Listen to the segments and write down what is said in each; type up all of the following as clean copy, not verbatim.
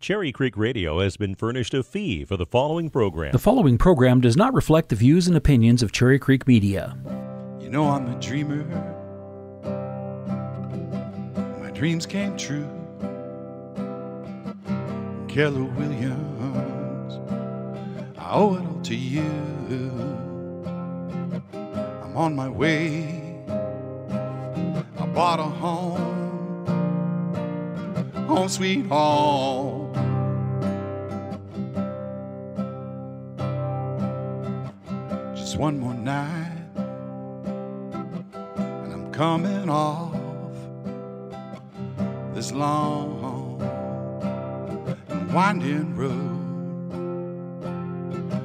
Cherry Creek Radio has been furnished a fee for the following program. The following program does not reflect the views and opinions of Cherry Creek Media. You know I'm a dreamer. My dreams came true. Keller Williams, I owe it all to you. I'm on my way. I bought a home, home sweet home. Just one more night, and I'm coming off this long and winding road.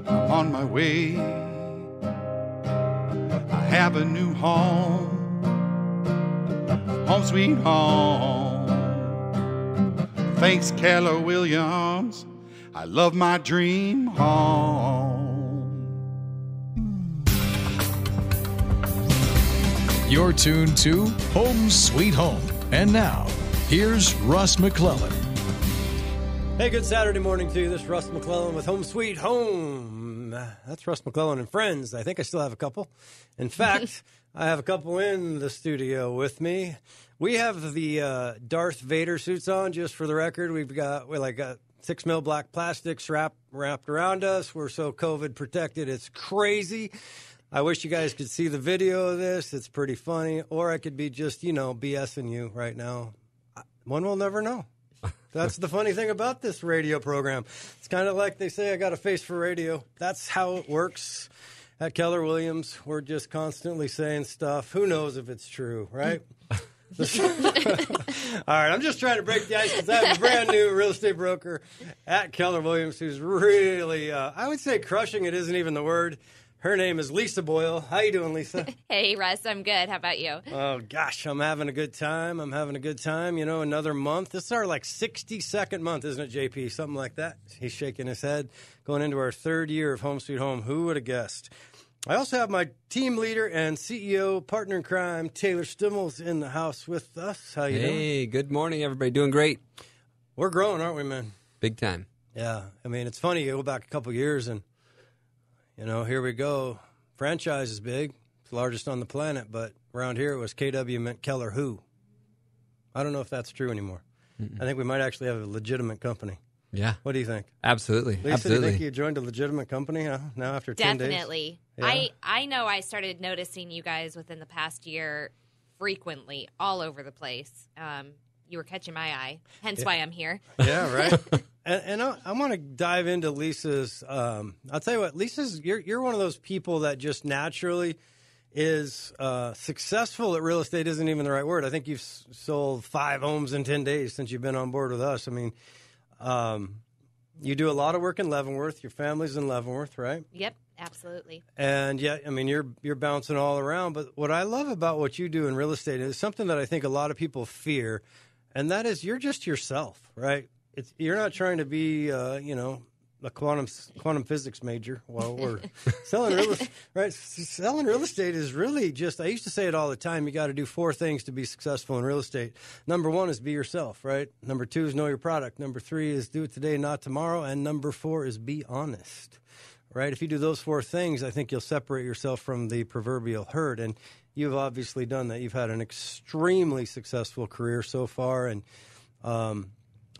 I'm on my way. I have a new home, home sweet home. Thanks, Keller Williams, I love my dream home. You're tuned to Home Sweet Home. And now, here's Russ McClellan. Hey, good Saturday morning to you. This is Russ McClellan with Home Sweet Home. That's Russ McClellan and friends. I think I still have a couple. In fact, I have a couple in the studio with me. We have the Darth Vader suits on, just for the record. We've got 6 mil black plastics wrapped around us. We're so COVID protected, it's crazy. I wish you guys could see the video of this. It's pretty funny. Or I could be just, BSing you right now. One will never know. That's the funny thing about this radio program. It's kind of like they say, I got a face for radio. That's how it works at Keller Williams. We're just constantly saying stuff. Who knows if it's true, right? All right, I'm just trying to break the ice because I have a brand new real estate broker at Keller Williams who's really, I would say crushing it isn't even the word. Her name is Lisa Boyle. How you doing, Lisa? Hey, Russ. I'm good. How about you? Oh, gosh. I'm having a good time. Another month. This is our 62nd month, isn't it, JP? Something like that. He's shaking his head. Going into our third year of Home Sweet Home. Who would have guessed? I also have my team leader and CEO, partner in crime, Taylor Stimmels, in the house with us. How you doing? Hey, good morning, everybody. Doing great. We're growing, aren't we, man? Big time. Yeah. I mean, it's funny. You go back a couple years and here we go. Franchise is big. It's the largest on the planet, but around here it was KW meant Keller who. I don't know if that's true anymore. I think we might actually have a legitimate company. Yeah. What do you think? Absolutely. Lisa, Absolutely. do you think you joined a legitimate company now after 10 days? Definitely. Yeah. I know I started noticing you guys within the past year frequently, all over the place. You were catching my eye, hence why I'm here. Yeah, right. And I want to dive into Lisa's. I'll tell you what, Lisa's. You're one of those people that just naturally is successful at real estate. Isn't even the right word. I think you've sold 5 homes in 10 days since you've been on board with us. I mean, you do a lot of work in Leavenworth. Your family's in Leavenworth, right? Yep, absolutely. And yeah, I mean, you're bouncing all around. But what I love about what you do in real estate is something that I think a lot of people fear. And that is, you're just yourself, right? You're not trying to be, a quantum physics major while we're selling real estate, right? Selling real estate is really just, I used to say it all the time, you got to do 4 things to be successful in real estate. Number 1 is be yourself, right? Number 2 is know your product. Number 3 is do it today, not tomorrow. And number 4 is be honest, right? If you do those 4 things, I think you'll separate yourself from the proverbial herd. And you've obviously done that. You've had an extremely successful career so far. And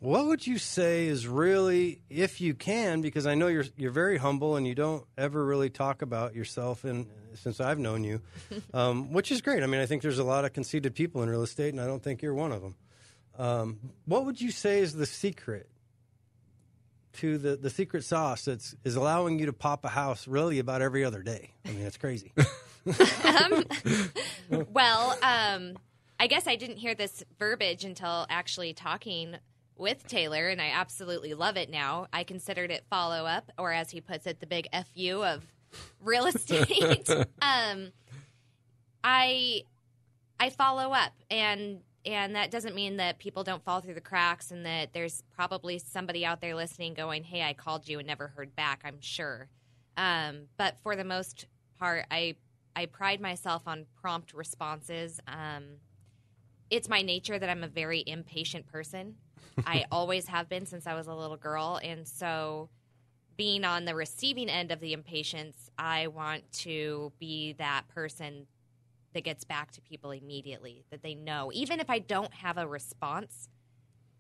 what would you say is really, if you can, because I know you're very humble and you don't ever really talk about yourself since I've known you, which is great. I mean, I think there's a lot of conceited people in real estate, and I don't think you're one of them. What would you say is the secret to the secret sauce that is allowing you to pop a house really about every other day? I mean, it's crazy. I guess I didn't hear this verbiage until actually talking with Taylor, and I absolutely love it now. I considered it follow-up, or as he puts it, the big FU of real estate. I follow up, and that doesn't mean that people don't fall through the cracks and that there's probably somebody out there listening going, hey, I called you and never heard back, I'm sure. But for the most part, I pride myself on prompt responses. It's my nature that I'm a very impatient person. I always have been since I was a little girl. And so being on the receiving end of the impatience, I want to be that person that gets back to people immediately, that they know. Even if I don't have a response,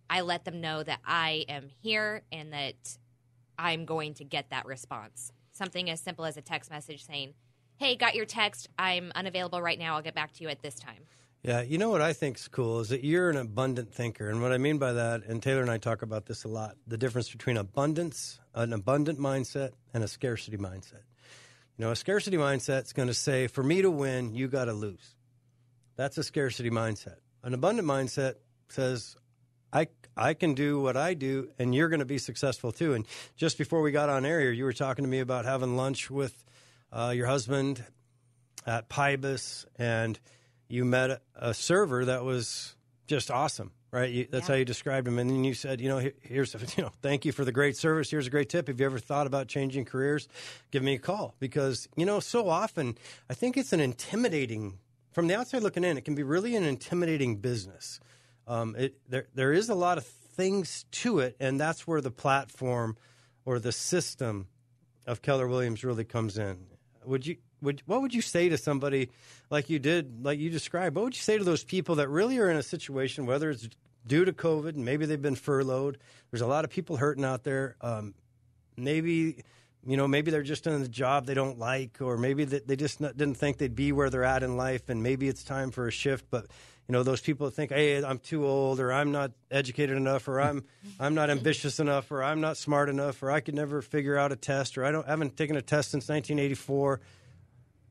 I let them know that I am here and that I'm going to get that response. Something as simple as a text message saying, hey, got your text. I'm unavailable right now. I'll get back to you at this time. Yeah, you know what I think is cool is that you're an abundant thinker. And what I mean by that, and Taylor and I talk about this a lot, the difference between abundance, an abundant mindset, and a scarcity mindset. You know, a scarcity mindset is going to say, for me to win, you got to lose. That's a scarcity mindset. An abundant mindset says, I can do what I do, and you're going to be successful too. And just before we got on air here, you were talking to me about having lunch with your husband at Pybus, and you met a server that was just awesome, right? That's how you described him. And then you said, here's, thank you for the great service. Here's a great tip. Have you ever thought about changing careers? Give me a call. Because, so often I think it's an intimidating, from the outside looking in, it can be really an intimidating business. There is a lot of things to it, and that's where the platform or the system of Keller Williams really comes in. What would you say to somebody like you described? What would you say to those people that really are in a situation, whether it's due to COVID, and maybe they've been furloughed? There's a lot of people hurting out there. Maybe they're just in a job they don't like, or maybe they just didn't think they'd be where they're at in life, and maybe it's time for a shift. But those people that think, hey, I'm too old, or I'm not educated enough, or I'm not ambitious enough, or I'm not smart enough, or I could never figure out a test, or I haven't taken a test since 1984.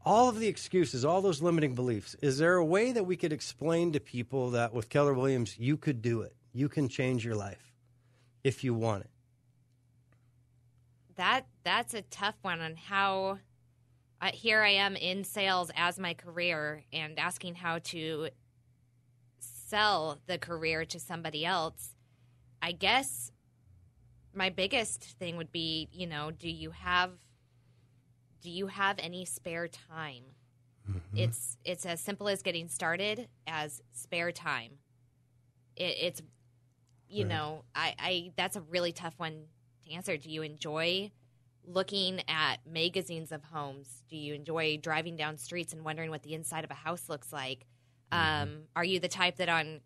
All of the excuses, all those limiting beliefs. Is there a way that we could explain to people that with Keller Williams, you could do it? You can change your life if you want it. That's a tough one on how here I am in sales as my career and asking how to sell the career to somebody else. I guess my biggest thing would be, do you have any spare time? Mm-hmm. It's as simple as getting started as spare time. It's that's a really tough one to answer. Do you enjoy looking at magazines of homes? Do you enjoy driving down streets and wondering what the inside of a house looks like? Mm-hmm. Are you the type that on,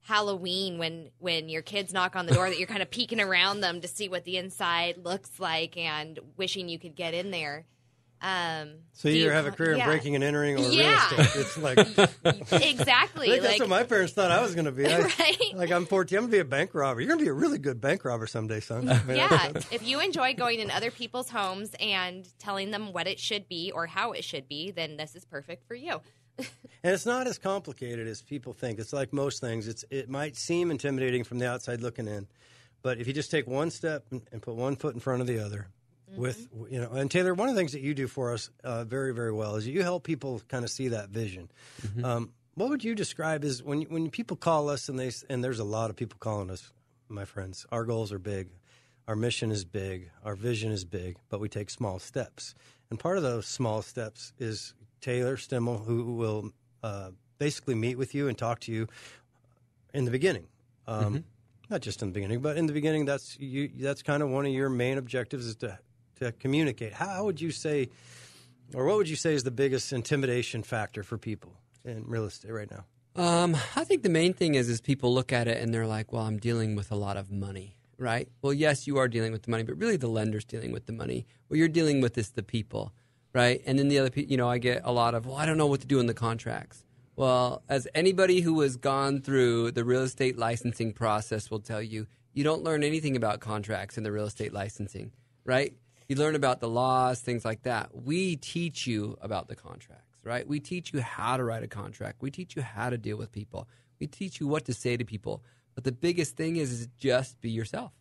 Halloween when your kids knock on the door that you're kind of peeking around them to see what the inside looks like and wishing you could get in there? So you either have a career in breaking and entering or real estate. It's like exactly. I think that's what my parents thought I was going to be. Right? Like, I'm 14. I'm going to be a bank robber. You're going to be a really good bank robber someday, son. If you enjoy going in other people's homes and telling them what it should be or how it should be, then this is perfect for you. And it's not as complicated as people think. It's like most things. It might seem intimidating from the outside looking in, but if you just take one step and put one foot in front of the other, mm-hmm. with and Taylor, one of the things that you do for us very, very well is you help people kind of see that vision. Mm-hmm. What would you describe as when people call us and there's a lot of people calling us, my friends. Our goals are big, our mission is big, our vision is big, but we take small steps, and part of those small steps is Taylor Stimmel, who will basically meet with you and talk to you in the beginning. Mm-hmm. Not just in the beginning, but in the beginning, that's kind of one of your main objectives is to communicate. How would you say, or what would you say is the biggest intimidation factor for people in real estate right now? I think the main thing is people look at it and they're like, well, I'm dealing with a lot of money, right? Well, yes, you are dealing with the money, but really the lender's dealing with the money. What you're dealing with is the people. Right, and then the other people, I get a lot of, well, I don't know what to do in the contracts. Well, as anybody who has gone through the real estate licensing process will tell you, you don't learn anything about contracts in the real estate licensing, right? You learn about the laws, things like that. We teach you about the contracts, right? We teach you how to write a contract. We teach you how to deal with people. We teach you what to say to people. But the biggest thing is just be yourself.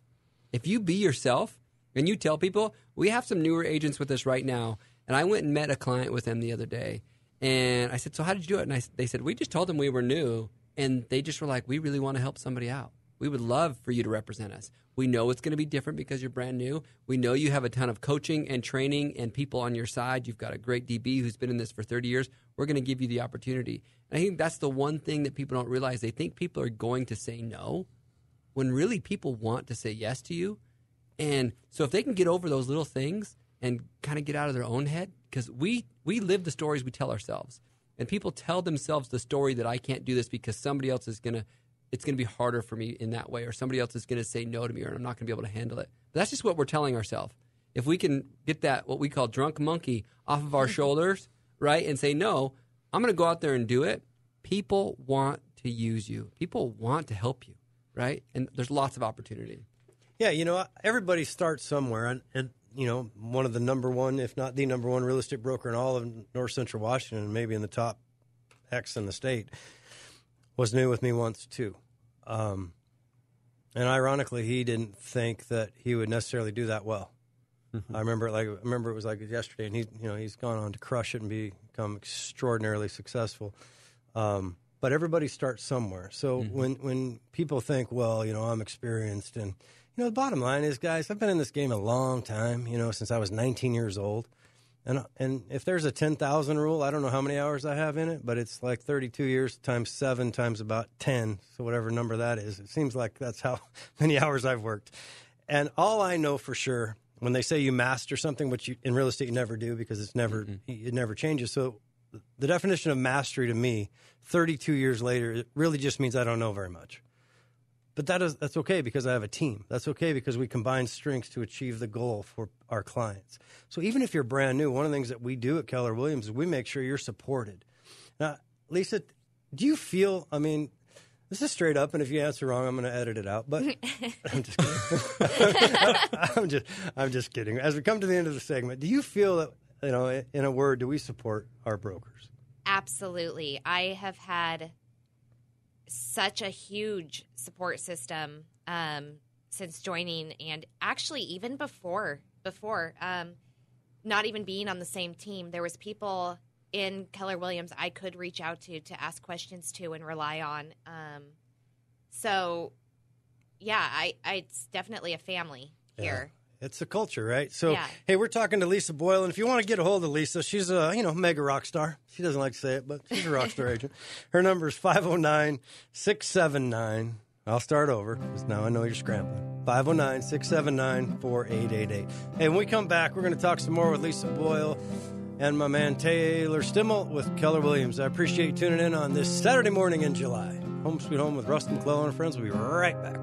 If you be yourself and you tell people, we have some newer agents with us right now. And I went and met a client with them the other day. And I said, so how did you do it? And they said, we just told them we were new. And they just were like, we really want to help somebody out. We would love for you to represent us. We know it's going to be different because you're brand new. We know you have a ton of coaching and training and people on your side. You've got a great DB who's been in this for 30 years. We're going to give you the opportunity. And I think that's the one thing that people don't realize. They think people are going to say no. when really people want to say yes to you. And so if they can get over those little things and kind of get out of their own head, because we live the stories we tell ourselves. And people tell themselves the story that I can't do this because somebody else is it's going to be harder for me in that way, or somebody else is going to say no to me, or I'm not going to be able to handle it. But that's just what we're telling ourselves. If we can get that, what we call drunk monkey, off of our shoulders, right, and say, no, I'm going to go out there and do it, people want to use you. People want to help you, right? And there's lots of opportunity. Yeah, everybody starts somewhere. And one of the number one, if not the number one real estate broker in all of North Central Washington, maybe in the top X in the state, was new with me once too. And ironically, he didn't think that he would necessarily do that well. Mm-hmm. I remember it was like yesterday, and he's gone on to crush it and become extraordinarily successful. But everybody starts somewhere. So when people think, well, I'm experienced, and the bottom line is, guys, I've been in this game a long time, since I was 19 years old. And if there's a 10,000 rule, I don't know how many hours I have in it, but it's like 32 years times 7 times about 10, so whatever number that is. It seems like that's how many hours I've worked. And all I know for sure, when they say you master something, which in real estate you never do because it never changes. So the definition of mastery to me, 32 years later, it really just means I don't know very much. But that's okay because I have a team. That's okay because we combine strengths to achieve the goal for our clients. So even if you're brand new, one of the things that we do at Keller Williams is we make sure you're supported. Now, Lisa, do you feel, this is straight up, and if you answer wrong, I'm going to edit it out. But I'm just kidding. I'm just kidding. As we come to the end of the segment, do you feel that, in a word, do we support our brokers? Absolutely. I have had such a huge support system since joining, and actually even before not even being on the same team, there was people in Keller Williams I could reach out to ask questions to and rely on. So yeah, it's definitely a family here. It's a culture, right? So, yeah. Hey, we're talking to Lisa Boyle, and if you want to get a hold of Lisa, she's a, mega rock star. She doesn't like to say it, but she's a rock star agent. Her number is 509-679. I'll start over, because now I know you're scrambling. 509-679-4888. Hey, when we come back, we're going to talk some more with Lisa Boyle and my man Taylor Stimmel with Keller Williams. I appreciate you tuning in on this Saturday morning in July. Home Sweet Home with Russ McClellan and friends. We'll be right back.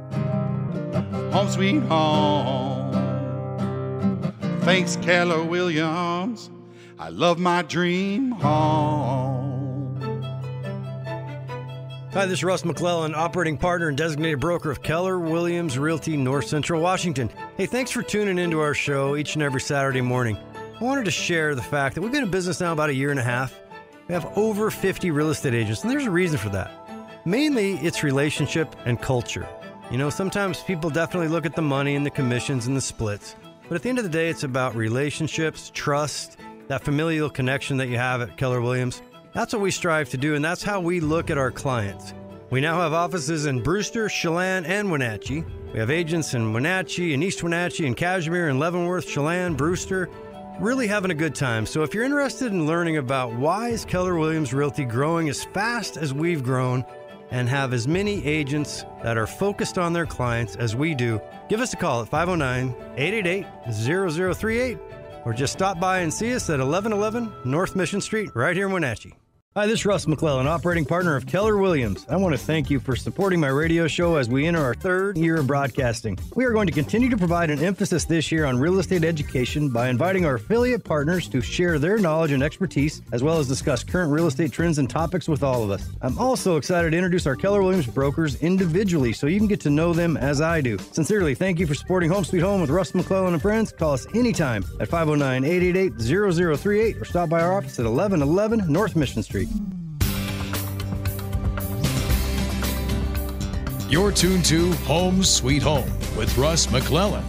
Home sweet home. Thanks, Keller Williams. I love my dream home. Hi, this is Russ McClellan, operating partner and designated broker of Keller Williams Realty, North Central Washington. Hey, thanks for tuning into our show each and every Saturday morning. I wanted to share the fact that we've been in business now about a year and a half. We have over 50 real estate agents, and there's a reason for that. Mainly, it's relationship and culture. Sometimes people definitely look at the money and the commissions and the splits. But at the end of the day, it's about relationships, trust, that familial connection that you have at Keller Williams. That's what we strive to do, and that's how we look at our clients. We now have offices in Brewster, Chelan, and Wenatchee. We have agents in Wenatchee and East Wenatchee and Cashmere and Leavenworth, Chelan, Brewster. Really having a good time. So if you're interested in learning about why is Keller Williams Realty growing as fast as we've grown and have as many agents that are focused on their clients as we do, give us a call at 509-888-0038 or just stop by and see us at 1111 North Mission Street right here in Wenatchee. Hi, this is Russ McClellan, operating partner of Keller Williams. I want to thank you for supporting my radio show as we enter our third year of broadcasting. We are going to continue to provide an emphasis this year on real estate education by inviting our affiliate partners to share their knowledge and expertise, as well as discuss current real estate trends and topics with all of us. I'm also excited to introduce our Keller Williams brokers individually so you can get to know them as I do. Sincerely, thank you for supporting Home Sweet Home with Russ McClellan and friends. Call us anytime at 509-888-0038 or stop by our office at 1111 North Mission Street. You're tuned to Home Sweet Home with Russ McClellan.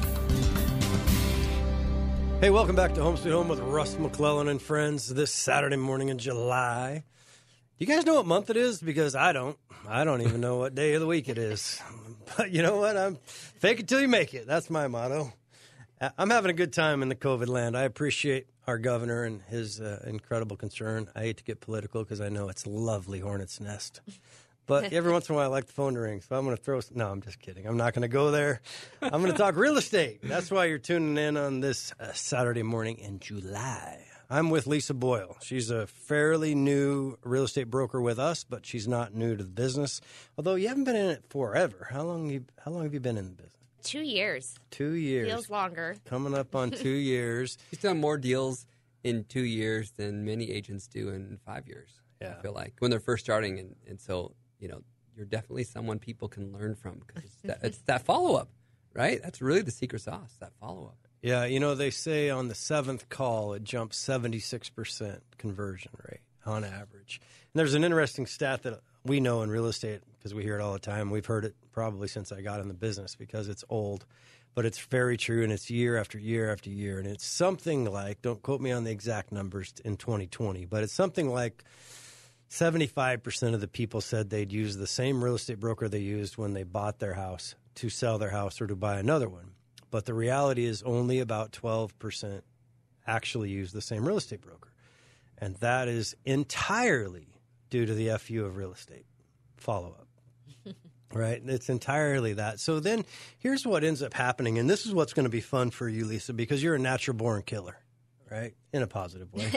Hey, welcome back to Home Sweet Home with Russ McClellan and friends this Saturday morning in July. Do you guys know what month it is? Because I don't. I don't even know what day of the week it is. But you know what? I'm fake it till you make it. That's my motto. I'm having a good time in the COVID land. I appreciate our governor and his incredible concern. I hate to get political because I know it's a lovely hornet's nest. But every once in a while, I like the phone to ring. So I'm going to throw... No, I'm just kidding. I'm not going to go there. I'm going to talk real estate. That's why you're tuning in on this Saturday morning in July. I'm with Lisa Boyle. She's a fairly new real estate broker with us, but she's not new to the business. Although you haven't been in it forever. How long have you been in the business? 2 years. 2 years. Feels longer. Coming up on 2 years. She's done more deals in 2 years than many agents do in 5 years. Yeah. I feel like when they're first starting, and so you're definitely someone people can learn from because it's that follow up, right? That's really the secret sauce. That follow up. Yeah, they say on the 7th call it jumps 76% conversion rate on average. And there's an interesting stat that we know in real estate because we hear it all the time. We've heard it probably since I got in the business because it's old. But it's very true, and it's year after year after year. And it's something like, don't quote me on the exact numbers in 2020, but it's something like 75% of the people said they'd use the same real estate broker they used when they bought their house to sell their house or to buy another one. But the reality is only about 12% actually use the same real estate broker. And that is entirely due to the FU of real estate follow-up. Right? It's entirely that. So then here's what ends up happening, and this is what's going to be fun for you, Lisa, because you're a natural-born killer, right? In a positive way.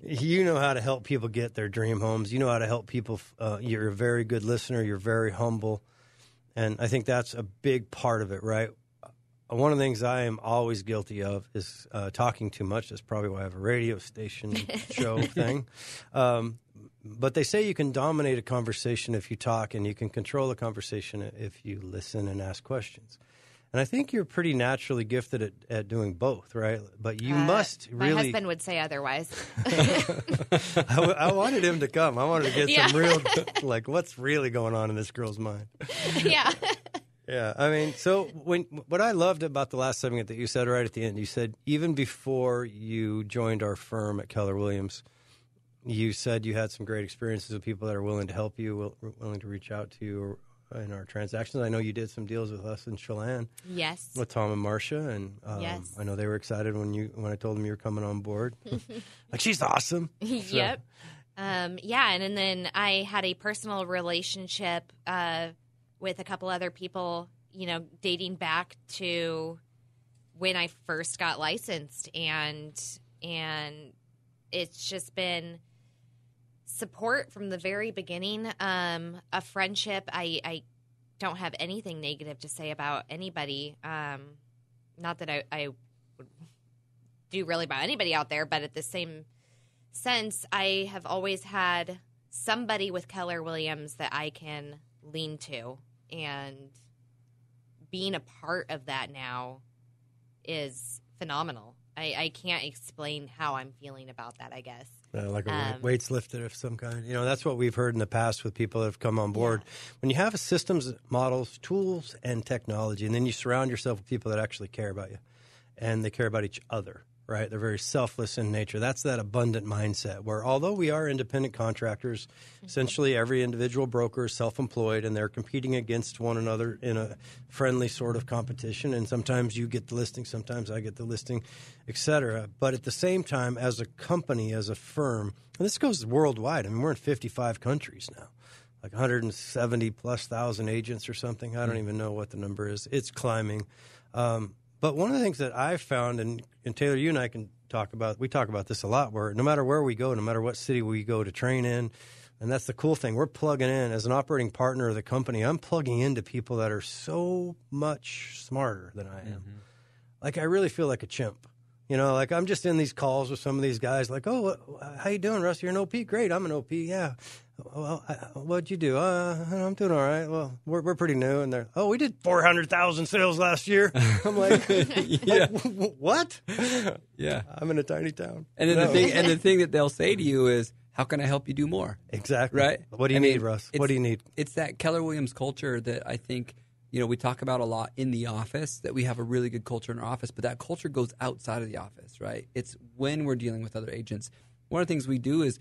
You know how to help people get their dream homes. You know how to help people. You're a very good listener. You're very humble. And I think that's a big part of it, right? One of the things I am always guilty of is talking too much. That's probably why I have a radio station show thing. But they say you can dominate a conversation if you talk, and you can control a conversation if you listen and ask questions. And I think you're pretty naturally gifted at doing both, right? But you must really... My husband would say otherwise. I wanted him to come. I wanted to get some real, what's really going on in this girl's mind. Yeah. Yeah, I mean, so what I loved about the last segment that you said right at the end, you said even before you joined our firm at Keller Williams, you said you had some great experiences with people that are willing to help you, willing to reach out to you in our transactions. I know you did some deals with us in Chelan. Yes. With Tom and Marcia, and yes. I know they were excited when I told them you were coming on board. She's awesome. So. Yep. Yeah, and then I had a personal relationship with a couple other people, dating back to when I first got licensed, and it's just been support from the very beginning, a friendship. I don't have anything negative to say about anybody. Not that I would do really about anybody out there, but at the same sense, I have always had somebody with Keller Williams that I can lean to. And being a part of that now is phenomenal. I can't explain how I'm feeling about that, I guess. Like a weights lifted of some kind. That's what we've heard in the past with people that have come on board. Yeah. When you have systems, models, tools, and technology, and then you surround yourself with people that actually care about you, and they care about each other, right? They're very selfless in nature. That's that abundant mindset where although we are independent contractors, essentially every individual broker is self-employed, and they're competing against one another in a friendly sort of competition. And sometimes you get the listing, sometimes I get the listing, et cetera. But at the same time, as a company, as a firm, and this goes worldwide. I mean, we're in 55 countries now, like 170+ thousand agents or something. I don't even know what the number is. It's climbing. But one of the things that I've found, and Taylor, you and I can talk about, we talk about this a lot, where no matter where we go, no matter what city we go to train in, and that's the cool thing, we're plugging in. As an operating partner of the company, I'm plugging into people that are so much smarter than I am. Mm-hmm. I really feel like a chimp. I'm just in these calls with some of these guys oh, how you doing, Russ? You're an OP? Great, I'm an OP, yeah. Well, what'd you do? I'm doing all right. Well, we're pretty new, and they're, we did 400,000 sales last year. I'm like, yeah. What? Yeah, I'm in a tiny town. And then the thing that they'll say to you is, how can I help you do more? Exactly. Right? What do you need, Russ? What do you need? It's that Keller Williams culture that I think, we talk about a lot in the office, that we have a really good culture in our office, but that culture goes outside of the office, right? It's when we're dealing with other agents. One of the things we do is,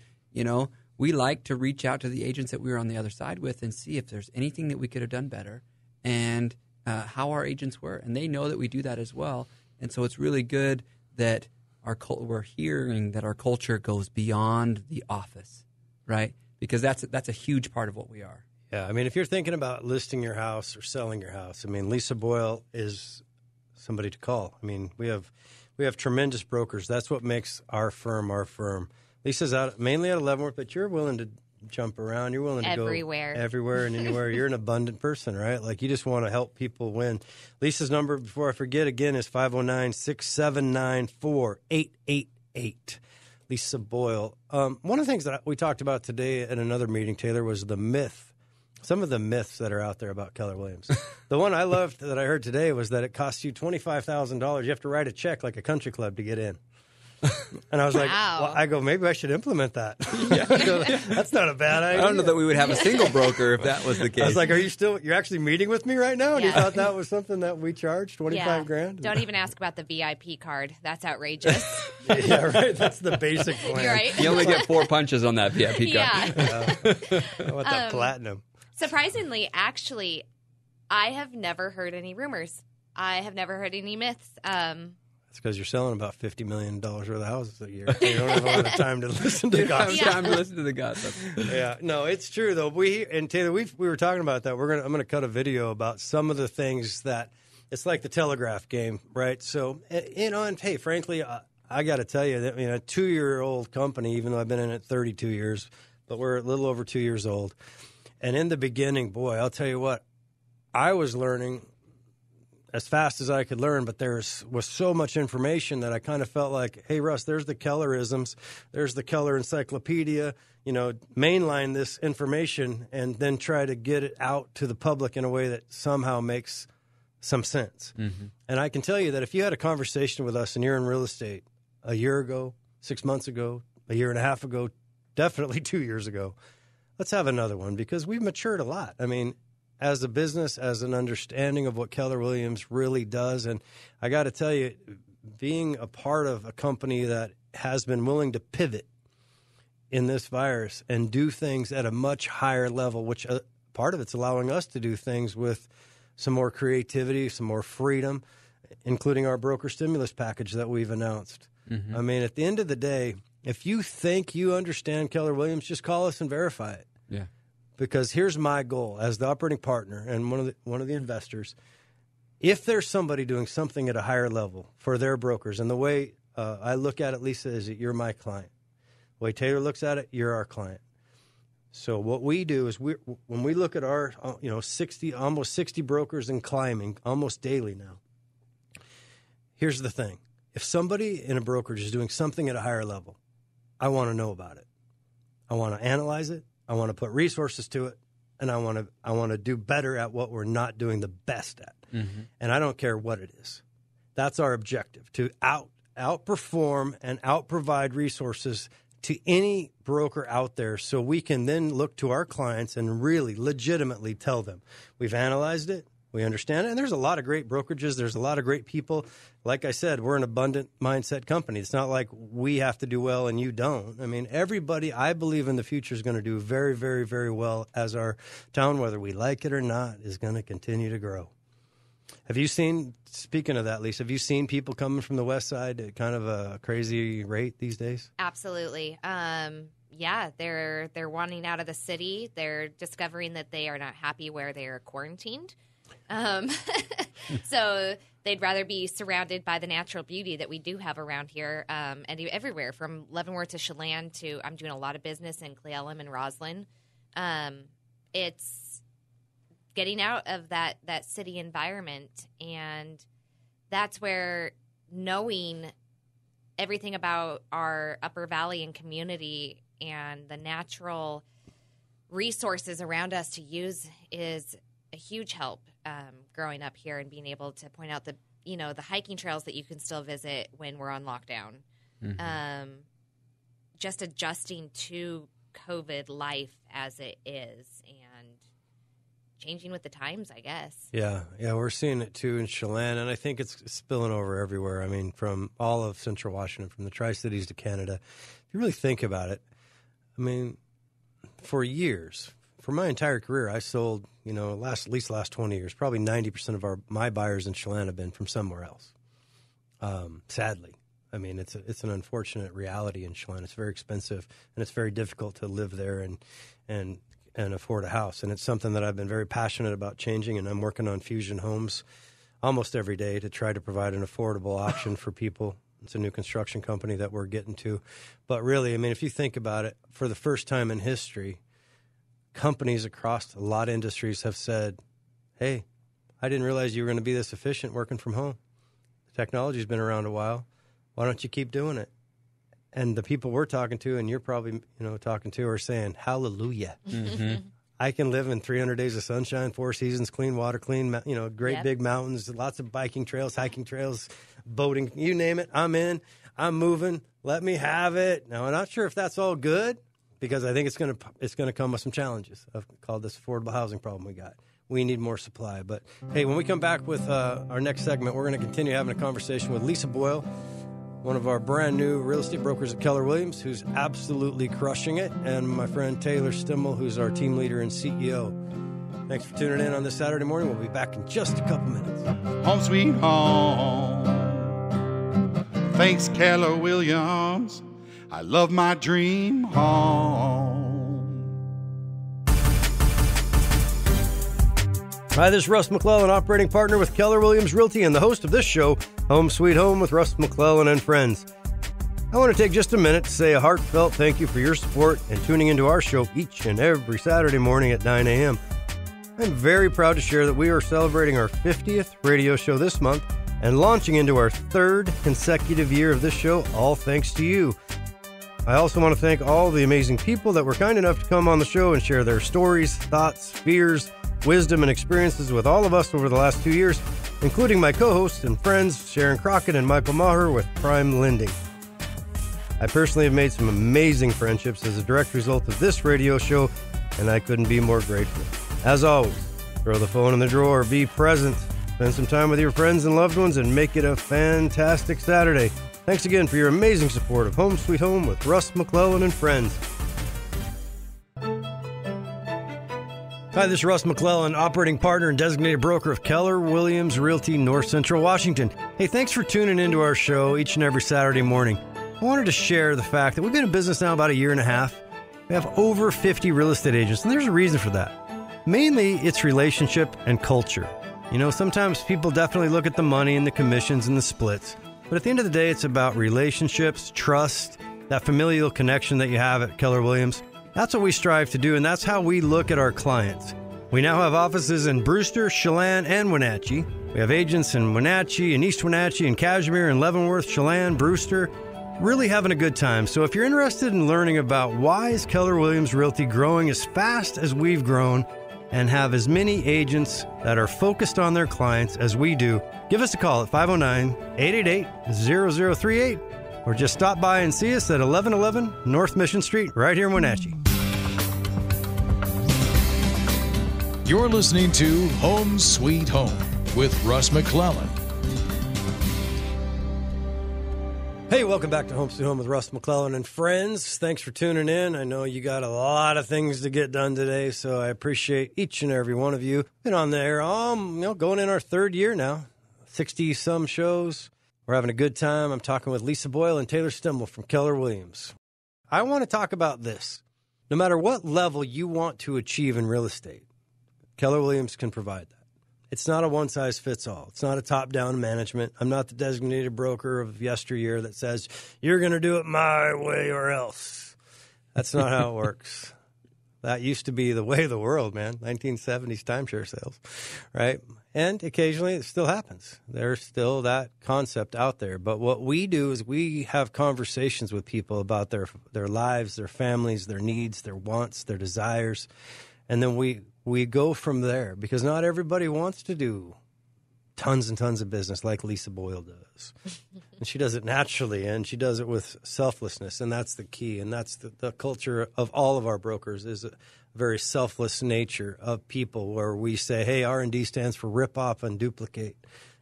we like to reach out to the agents that we were on the other side with and see if there's anything that we could have done better and how our agents were. And they know that we do that as well. And so it's really good that we're hearing that our culture goes beyond the office, right? Because that's a huge part of what we are. Yeah, I mean, if you're thinking about listing your house or selling your house, I mean, Lisa Boyle is somebody to call. I mean, we have tremendous brokers. That's what makes our firm our firm. Lisa's mainly out of Leavenworth, but you're willing to jump around. You're willing to go everywhere and anywhere. You're an abundant person, right? Like, you just want to help people win. Lisa's number, before I forget again, is 509-679-4888. Lisa Boyle. One of the things that we talked about today at another meeting, Taylor, was the myth. Some of the myths that are out there about Keller Williams. The one I loved that I heard today was that it costs you $25,000. You have to write a check like a country club to get in. And I was like, well, I go, maybe I should implement that. That's not a bad idea. I don't know that we would have a single broker if that was the case. I was like, you're actually meeting with me right now? And you thought that was something that we charged, $25,000? Don't even ask about the VIP card. That's outrageous. Yeah, right. That's the basic plan. You're right. You only get 4 punches on that VIP card. Yeah. How about that platinum? Surprisingly, actually, I have never heard any rumors. I have never heard any myths. It's because you're selling about $50 million worth of houses a year. You don't have a lot of time to listen to gossip. Time to listen to the gossip. Yeah, no, it's true though. Taylor, we were talking about that. I'm gonna cut a video about some of the things that it's like the telegraph game, right? So and hey, frankly, I got to tell you that a 2-year-old company, even though I've been in it 32 years, but we're a little over 2 years old. And in the beginning, boy, I'll tell you what, I was learning as fast as I could learn, but there was so much information that I kind of felt like, hey, Russ, there's the Kellerisms, there's the Keller Encyclopedia, mainline this information and then try to get it out to the public in a way that somehow makes some sense. Mm-hmm. And I can tell you that if you had a conversation with us and you're in real estate a year ago, 6 months ago, a year and a half ago, definitely 2 years ago, let's have another one because we've matured a lot. I mean, as a business, as an understanding of what Keller Williams really does. And I got to tell you, being a part of a company that has been willing to pivot in this virus and do things at a much higher level, which part of it's allowing us to do things with some more creativity, some more freedom, including our broker stimulus package that we've announced. Mm-hmm. I mean, at the end of the day, if you think you understand Keller Williams, just call us and verify it. Yeah. Because here's my goal as the operating partner and one of the investors. If there's somebody doing something at a higher level for their brokers, and the way I look at it, Lisa, is that you're my client. The way Taylor looks at it, you're our client. So what we do is when we look at our almost 60 brokers and climbing almost daily now. Here's the thing: if somebody in a brokerage is doing something at a higher level, I want to know about it. I want to analyze it. I want to put resources to it, and I want to do better at what we're not doing the best at. Mm-hmm. And I don't care what it is. That's our objective: to outperform and outprovide resources to any broker out there, so we can then look to our clients and really legitimately tell them we've analyzed it. We understand it. And there's a lot of great brokerages. There's a lot of great people. Like I said, we're an abundant mindset company. It's not like we have to do well and you don't. I mean, everybody, I believe in the future, is going to do very, very, very well as our town, whether we like it or not, is going to continue to grow. Have you seen, speaking of that, Lisa, have you seen people coming from the west side at kind of a crazy rate these days? Absolutely. Yeah, they're wanting out of the city. They're discovering that they are not happy where they are quarantined. So they'd rather be surrounded by the natural beauty that we do have around here, and everywhere from Leavenworth to Chelan to, I'm doing a lot of business in Cleellum and Roslyn. It's getting out of that city environment, and that's where knowing everything about our Upper Valley and community and the natural resources around us to use is a huge help. Growing up here and being able to point out the hiking trails that you can still visit when we're on lockdown. Mm-hmm. Just adjusting to COVID life as it is and changing with the times, I guess. Yeah, we're seeing it too in Chelan, and I think it's spilling over everywhere. I mean, from all of Central Washington, from the Tri-Cities to Canada. If you really think about it, I mean, for years, for my entire career, I sold, at least the last 20 years, probably 90% of my buyers in Chelan have been from somewhere else. Sadly. I mean, it's an unfortunate reality in Chelan. It's very expensive, and it's very difficult to live there and and afford a house. And it's something that I've been very passionate about changing, and I'm working on Fusion Homes almost every day to try to provide an affordable option for people. It's a new construction company that we're getting to. But really, I mean, if you think about it, for the first time in history, companies across a lot of industries have said, hey, I didn't realize you were going to be this efficient working from home. The technology's been around a while. Why don't you keep doing it? And the people we're talking to, and you're probably talking to, are saying, hallelujah. Mm-hmm. I can live in 300 days of sunshine, 4 seasons, clean water, clean, great big mountains, lots of biking trails, hiking trails, boating, you name it. I'm in. I'm moving. Let me have it. Now, I'm not sure if that's all good, because I think it's going to come with some challenges. I've called this affordable housing problem we got. We need more supply. But, hey, when we come back with our next segment, we're going to continue having a conversation with Lisa Boyle, one of our brand new real estate brokers at Keller Williams, who's absolutely crushing it, and my friend Taylor Stimmel, who's our team leader and CEO. Thanks for tuning in on this Saturday morning. We'll be back in just a couple minutes. Home sweet home. Thanks, Keller Williams. I love my dream home. Hi, this is Russ McClellan, operating partner with Keller Williams Realty and the host of this show, Home Sweet Home with Russ McClellan and friends. I want to take just a minute to say a heartfelt thank you for your support and tuning into our show each and every Saturday morning at 9 a.m. I'm very proud to share that we are celebrating our 50th radio show this month and launching into our 3rd consecutive year of this show, all thanks to you. I also want to thank all the amazing people that were kind enough to come on the show and share their stories, thoughts, fears, wisdom, and experiences with all of us over the last 2 years, including my co-hosts and friends, Sharon Crockett and Michael Maher with Prime Lending. I personally have made some amazing friendships as a direct result of this radio show, and I couldn't be more grateful. As always, throw the phone in the drawer, be present, spend some time with your friends and loved ones, and make it a fantastic Saturday. Thanks again for your amazing support of Home Sweet Home with Russ McClellan and friends. Hi, this is Russ McClellan, operating partner and designated broker of Keller Williams Realty, North Central Washington. Hey, thanks for tuning into our show each and every Saturday morning. I wanted to share the fact that we've been in business now about a year and a half. We have over 50 real estate agents, and there's a reason for that. Mainly, it's relationship and culture. Sometimes people definitely look at the money and the commissions and the splits. But at the end of the day, it's about relationships, trust, that familial connection that you have at Keller Williams. That's what we strive to do, and that's how we look at our clients. We now have offices in Brewster, Chelan, and Wenatchee. We have agents in Wenatchee and East Wenatchee and Cashmere and Leavenworth, Chelan, Brewster. Really having a good time. So if you're interested in learning about why is Keller Williams Realty growing as fast as we've grown and have as many agents that are focused on their clients as we do, give us a call at 509-888-0038 or just stop by and see us at 1111 North Mission Street right here in Wenatchee. You're listening to Home Sweet Home with Russ McClellan. Hey, welcome back to Home Sweet Home with Russ McClellan and friends. Thanks for tuning in. I know you got a lot of things to get done today, so I appreciate each and every one of you. Been on there, going in our 3rd year now, 60-some shows. We're having a good time. I'm talking with Lisa Boyle and Taylor Stimmel from Keller Williams. I want to talk about this. No matter what level you want to achieve in real estate, Keller Williams can provide that. It's not a one-size-fits-all. It's not a top-down management. I'm not the designated broker of yesteryear that says, you're going to do it my way or else. That's not how it works. That used to be the way of the world, man. 1970s timeshare sales, right? And occasionally it still happens. There's still that concept out there. But what we do is we have conversations with people about their lives, their families, their needs, their wants, their desires. And then we go from there, because not everybody wants to do tons and tons of business like Lisa Boyle does. And she does it naturally, and she does it with selflessness, and that's the key. And that's the culture of all of our brokers, is a very selfless nature of people, where we say, hey, R&D stands for rip off and duplicate.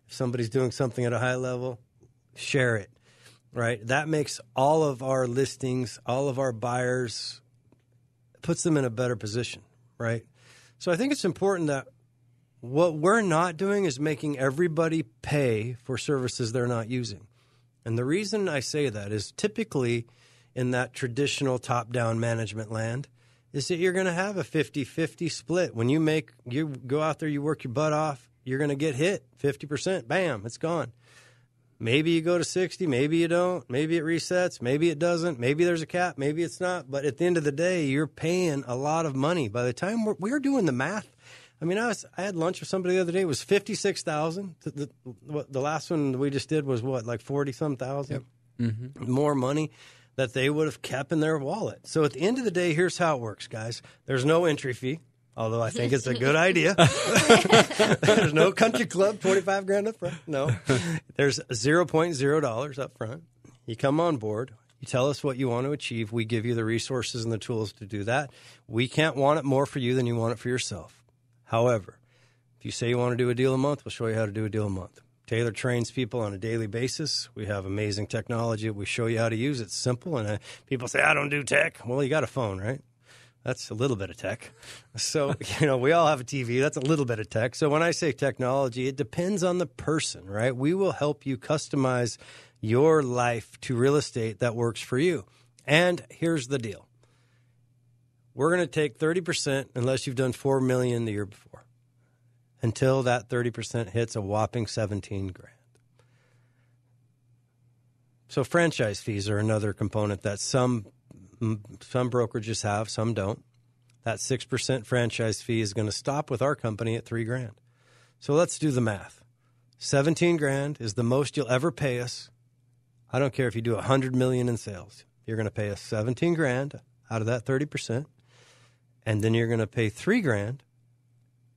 If somebody's doing something at a high level, share it, right? That makes all of our listings, all of our buyers, puts them in a better position, right? So I think it's important that what we're not doing is making everybody pay for services they're not using. And the reason I say that is typically in that traditional top-down management land, is that you're going to have a 50-50 split. When you go out there, you work your butt off, you're going to get hit 50%. Bam, it's gone. Maybe you go to 60, maybe you don't. Maybe it resets, maybe it doesn't. Maybe there's a cap, maybe it's not. But at the end of the day, you're paying a lot of money. By the time we're doing the math, I mean, I had lunch with somebody the other day. It was $56,000. The last one we just did was what, like 40-some thousand? Yep. Mm-hmm. More money that they would have kept in their wallet. So at the end of the day, here's how it works, guys. There's no entry fee, although I think it's a good idea. There's no country club, $25,000 up front. No. There's $0.0 up front. You come on board. You tell us what you want to achieve. We give you the resources and the tools to do that. We can't want it more for you than you want it for yourself. However, if you say you want to do a deal a month, we'll show you how to do a deal a month. Taylor trains people on a daily basis. We have amazing technology. We show you how to use it. It's simple. And people say, I don't do tech. Well, you got a phone, right? That's a little bit of tech. So, we all have a TV. That's a little bit of tech. So when I say technology, it depends on the person, right? We will help you customize your life to real estate that works for you. And here's the deal. We're going to take 30% unless you've done $4 million the year before, until that 30% hits a whopping $17,000. So franchise fees are another component that some brokerages have, some don't. That 6% franchise fee is going to stop with our company at $3,000. So let's do the math. $17,000 is the most you'll ever pay us. I don't care if you do $100 million in sales. You're going to pay us $17,000 out of that 30%. And then you're going to pay $3,000,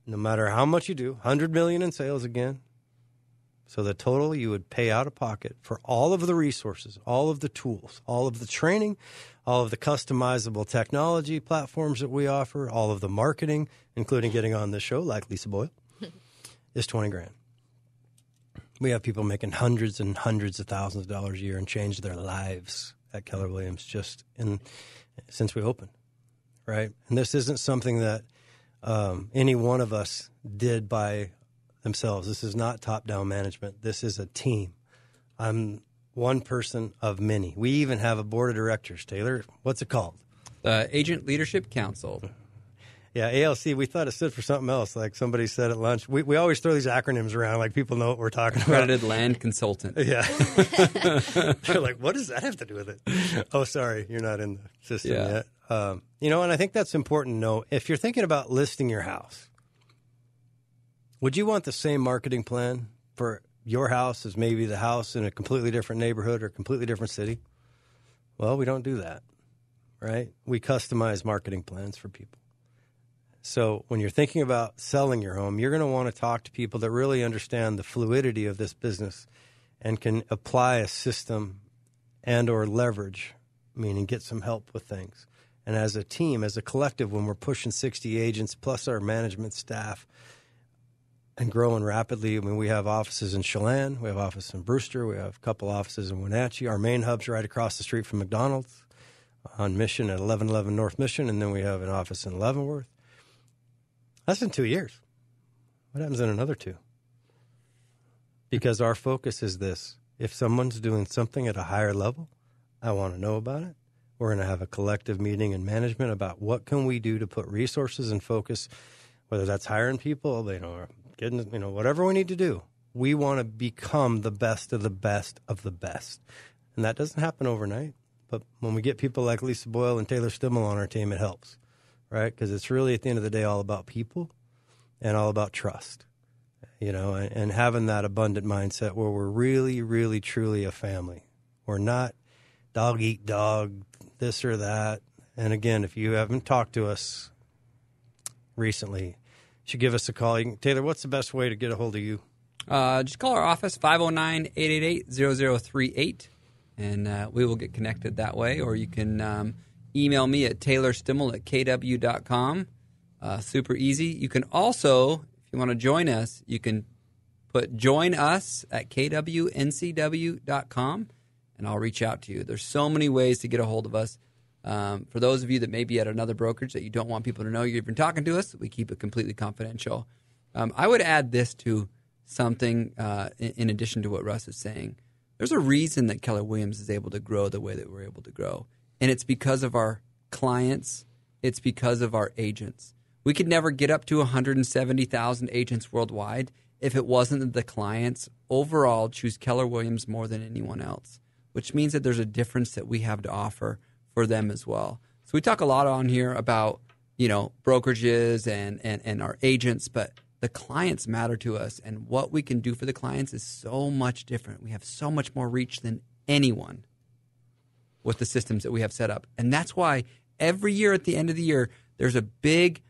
no matter how much you do, $100 million in sales again. So the total you would pay out of pocket for all of the resources, all of the tools, all of the training, all of the customizable technology platforms that we offer, all of the marketing, including getting on this show like Lisa Boyle, is $20,000. We have people making hundreds and hundreds of thousands of dollars a year and change their lives at Keller Williams since we opened. Right? And this isn't something that any one of us did by themselves. This is not top-down management. This is a team. I'm one person of many. We even have a board of directors. Taylor, what's it called? Agent Leadership Council. Yeah, ALC, we thought it stood for something else, like somebody said at lunch. We always throw these acronyms around like people know what we're talking about. Accredited Land Consultant. Yeah. They're like, what does that have to do with it? Oh, sorry, you're not in the system yet. And I think that's important to know. If you're thinking about listing your house, would you want the same marketing plan for your house as maybe the house in a completely different neighborhood or completely different city? Well, we don't do that, right? We customize marketing plans for people. So when you're thinking about selling your home, you're going to want to talk to people that really understand the fluidity of this business and can apply a system and or leverage, meaning get some help with things. And as a team, as a collective, when we're pushing 60 agents plus our management staff and growing rapidly, I mean, we have offices in Chelan, we have offices in Brewster, we have a couple offices in Wenatchee. Our main hub's right across the street from McDonald's on Mission at 1111 North Mission, and then we have an office in Leavenworth. That's in 2 years. What happens in another 2? Because our focus is this. If someone's doing something at a higher level, I want to know about it. We're going to have a collective meeting in management about what can we do to put resources and focus, whether that's hiring people, or getting, whatever we need to do. We want to become the best of the best of the best. And that doesn't happen overnight. But when we get people like Lisa Boyle and Taylor Stimmel on our team, it helps. Right? Because it's really, at the end of the day, all about people and all about trust, and having that abundant mindset where we're really, really, truly a family. We're not dog eat dog, this or that. And again, if you haven't talked to us recently, you should give us a call. Taylor, what's the best way to get a hold of you? Just call our office, 509-888-0038, and we will get connected that way. Or you can email me at taylorstimmel@kw.com. Super easy. You can also, if you want to join us, you can put join us at kw.ncw.com, and I'll reach out to you. There's so many ways to get a hold of us. For those of you that may be at another brokerage that you don't want people to know you've been talking to us, we keep it completely confidential. I would add this to something in addition to what Russ is saying. There's a reason that Keller Williams is able to grow the way that we're able to grow. And it's because of our clients, it's because of our agents. We could never get up to 170,000 agents worldwide if it wasn't that the clients overall choose Keller Williams more than anyone else, which means that there's a difference that we have to offer for them as well. So we talk a lot on here about, brokerages and our agents, but the clients matter to us, and what we can do for the clients is so much different. We have so much more reach than anyone with the systems that we have set up. And that's why every year at the end of the year, there's a big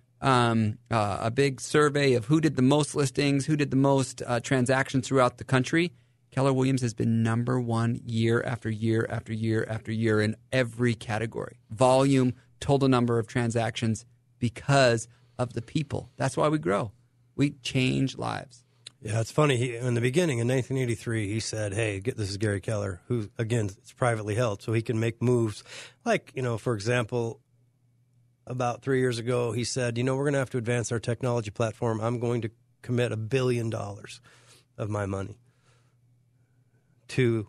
survey of who did the most listings, who did the most transactions throughout the country. Keller Williams has been number one year after year after year after year in every category. Volume, total number of transactions, because of the people. That's why we grow. We change lives. Yeah, it's funny. In the beginning, in 1983, he said, hey, this is Gary Keller, who, again, is privately held, so he can make moves. Like, for example, about 3 years ago, he said, we're going to have to advance our technology platform. I'm going to commit $1 billion of my money to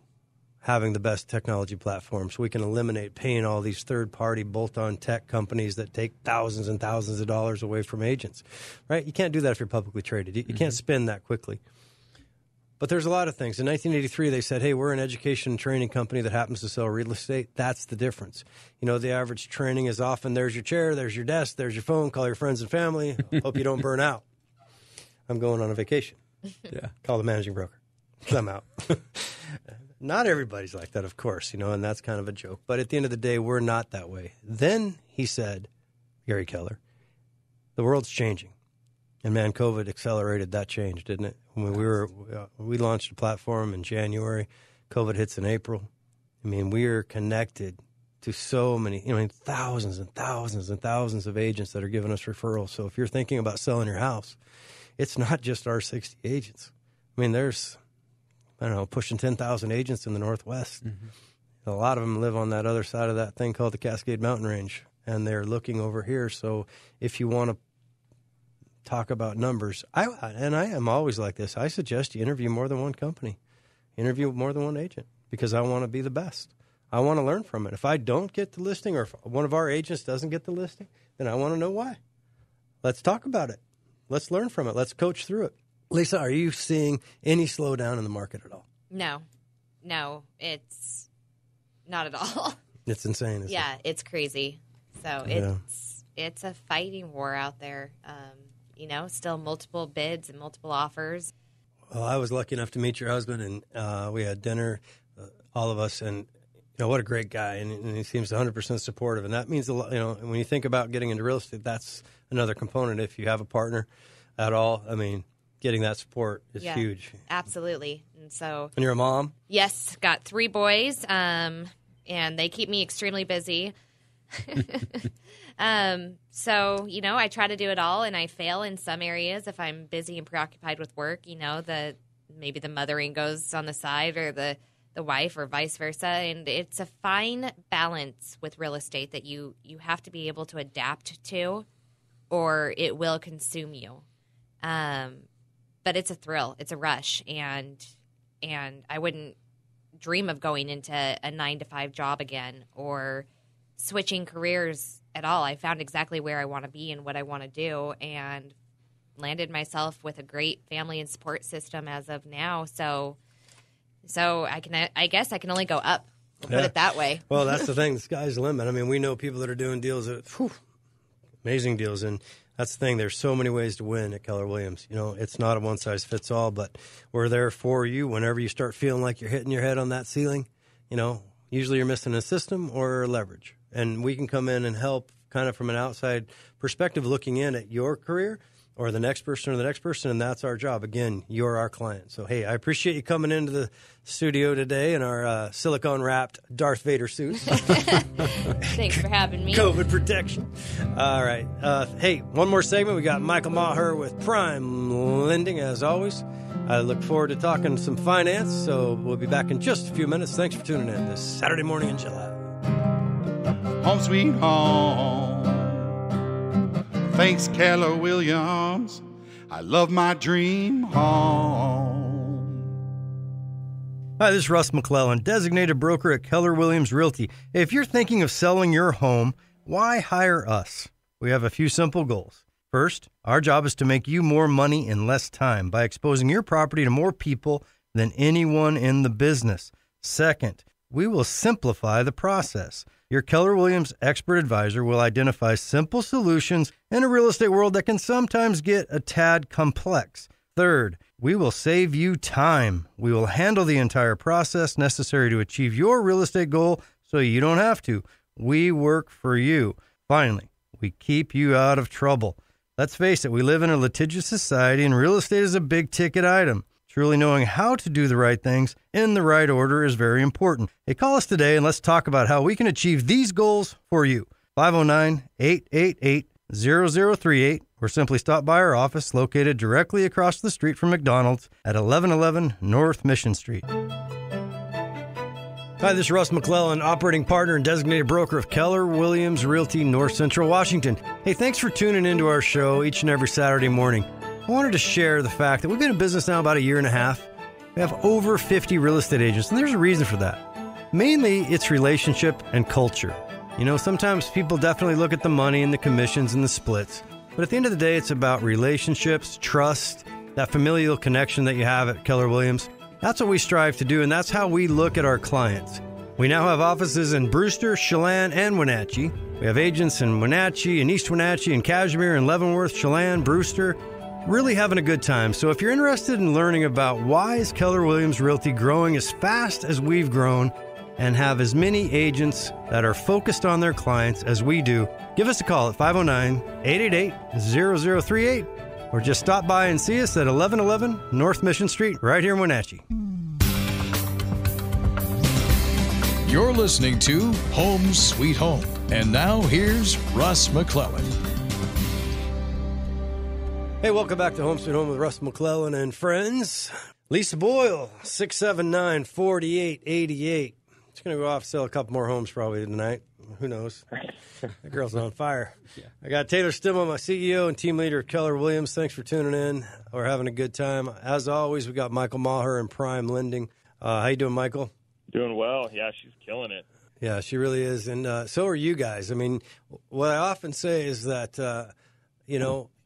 having the best technology platform so we can eliminate paying all these third-party bolt-on tech companies that take thousands and thousands of dollars away from agents, right? You can't do that if you're publicly traded. You can't spin that quickly. But there's a lot of things. In 1983, they said, hey, we're an education and training company that happens to sell real estate. That's the difference. The average training is often there's your chair, there's your desk, there's your phone, call your friends and family. Hope you don't burn out. I'm going on a vacation. Yeah. Call the managing broker. I'm out. Not everybody's like that, of course, and that's kind of a joke. But at the end of the day, we're not that way. Then he said, Gary Keller, the world's changing. And man, COVID accelerated that change, didn't it? When we launched a platform in January, COVID hits in April. We're connected to so many, thousands and thousands and thousands of agents that are giving us referrals. So if you're thinking about selling your house, it's not just our 60 agents. There's, pushing 10,000 agents in the Northwest. Mm-hmm. A lot of them live on that other side of that thing called the Cascade Mountain Range, and they're looking over here. So if you want to talk about numbers, I am always like this. I suggest you interview more than one company, interview more than one agent, because I want to be the best. I want to learn from it. If I don't get the listing, or if one of our agents doesn't get the listing, then I want to know why. Let's talk about it. Let's learn from it. Let's coach through it. Lisa, are you seeing any slowdown in the market at all? No, it's not at all. It's insane, isn't it? Yeah, it's crazy. So it's a fighting war out there. Still multiple bids and multiple offers. Well, I was lucky enough to meet your husband, and we had dinner, all of us, and what a great guy, and he seems 100% supportive, and that means a lot. When you think about getting into real estate, that's another component. If you have a partner at all, getting that support is huge. Absolutely. And you're a mom? Yes, got 3 boys, and they keep me extremely busy. I try to do it all, and I fail in some areas if I'm busy and preoccupied with work. Maybe the mothering goes on the side, or the wife, or vice versa. And it's a fine balance with real estate that you have to be able to adapt to, or it will consume you. But it's a thrill. It's a rush. And I wouldn't dream of going into a 9-to-5 job again, or switching careers at all. I found exactly where I want to be and what I want to do, and landed myself with a great family and support system as of now. So I guess I can only go up. We'll put it that way. Well, that's the thing. The sky's the limit. We know people that are doing deals that, amazing deals. And that's the thing. There's so many ways to win at Keller Williams. It's not a one-size-fits-all, but we're there for you whenever you start feeling like you're hitting your head on that ceiling. Usually you're missing a system or leverage. And we can come in and help kind of from an outside perspective, looking in at your career or the next person, and that's our job. Again, you're our client. So, hey, I appreciate you coming into the studio today in our silicone-wrapped Darth Vader suits. Thanks for having me. COVID protection. All right. Hey, one more segment. We got Michael Maher with Prime Lending, as always. I look forward to talking some finance, so we'll be back in just a few minutes. Thanks for tuning in this Saturday morning in July. Home sweet home. Thanks, Keller Williams. I love my dream home. Hi, this is Russ McClellan, designated broker at Keller Williams Realty. If you're thinking of selling your home, why hire us? we have a few simple goals. First, our job is to make you more money in less time by exposing your property to more people than anyone in the business. Second, we will simplify the process. Your Keller Williams expert advisor will identify simple solutions in a real estate world that can sometimes get a tad complex. Third, we will save you time. We will handle the entire process necessary to achieve your real estate goal so you don't have to. We work for you. Finally, we keep you out of trouble. Let's face it, we live in a litigious society and real estate is a big ticket item. Truly knowing how to do the right things in the right order is very important. Hey, call us today and let's talk about how we can achieve these goals for you. 509-888-0038 or simply stop by our office located directly across the street from McDonald's at 1111 North Mission Street. Hi, this is Russ McClellan, operating partner and designated broker of Keller Williams Realty, North Central Washington. Hey, thanks for tuning into our show each and every Saturday morning. I wanted to share the fact that we've been in business now about a year and a half. We have over 50 real estate agents, and there's a reason for that. Mainly, it's relationship and culture. You know, sometimes people definitely look at the money and the commissions and the splits, but at the end of the day, it's about relationships, trust, that familial connection that you have at Keller Williams. That's what we strive to do, and that's how we look at our clients. We now have offices in Brewster, Chelan, and Wenatchee. We have agents in Wenatchee and East Wenatchee and Cashmere and Leavenworth, Chelan, Brewster. Really having a good time. So if you're interested in learning about why is Keller Williams Realty growing as fast as we've grown and have as many agents that are focused on their clients as we do, give us a call at 509-888-0038 or just stop by and see us at 1111 North Mission Street right here in Wenatchee. You're listening to Home Sweet Home. And now here's Russ McClellan. Hey, welcome back to Home Sweet Home with Russ McClellan and friends. Lisa Boyle, 679-4888. She's going to go off and sell a couple more homes probably tonight. Who knows? That girl's on fire. Yeah. I got Taylor Stimmel, my CEO and team leader at Keller Williams. Thanks for tuning in. We're having a good time. As always, we got Michael Maher and Prime Lending. How you doing, Michael? Doing well. Yeah, she's killing it. Yeah, she really is. And so are you guys. I mean, what I often say is that,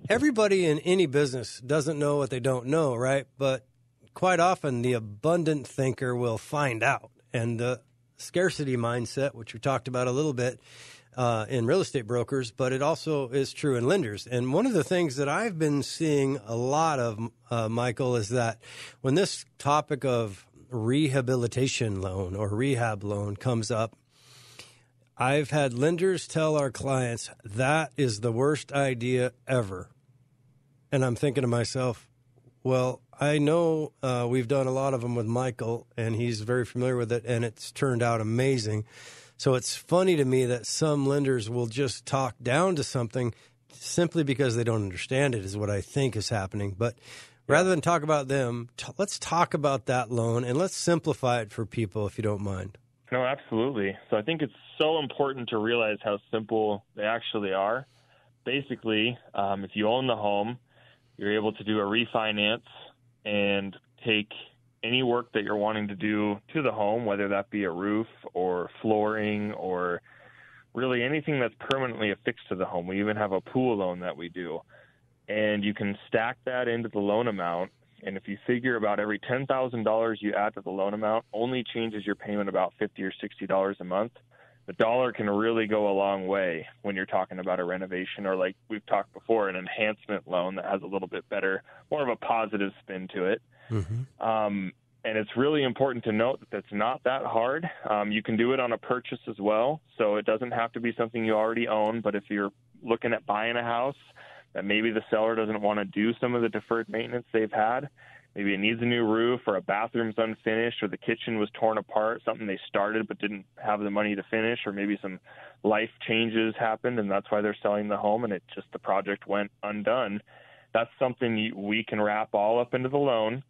everybody in any business doesn't know what they don't know, right? But quite often the abundant thinker will find out. And the scarcity mindset, which we talked about a little bit in real estate brokers, but it also is true in lenders. And one of the things that I've been seeing a lot of, Michael, is that when this topic of rehabilitation loan or rehab loan comes up, I've had lenders tell our clients that is the worst idea ever. And I'm thinking to myself, well, I know we've done a lot of them with Michael, and he's very familiar with it, and it's turned out amazing. So it's funny to me that some lenders will just talk down to something simply because they don't understand it is what I think is happening. But rather than talk about them, let's talk about that loan, and let's simplify it for people, if you don't mind. No, absolutely. So I think it's so important to realize how simple they actually are. Basically, if you own the home, you're able to do a refinance and take any work that you're wanting to do to the home, whether that be a roof or flooring or really anything that's permanently affixed to the home. We even have a pool loan that we do. And you can stack that into the loan amount. And if you figure about every $10,000 you add to the loan amount only changes your payment about $50 or $60 a month, the dollar can really go a long way when you're talking about a renovation or, like we've talked before, an enhancement loan that has a little bit better, more of a positive spin to it. Mm-hmm. And it's really important to note that it's not that hard. You can do it on a purchase as well, so it doesn't have to be something you already own. But if you're looking at buying a house that maybe the seller doesn't want to do some of the deferred maintenance they've had, maybe it needs a new roof or a bathroom's unfinished or the kitchen was torn apart, something they started but didn't have the money to finish, or maybe some life changes happened and that's why they're selling the home and the project went undone. That's something we can wrap all up into the loan.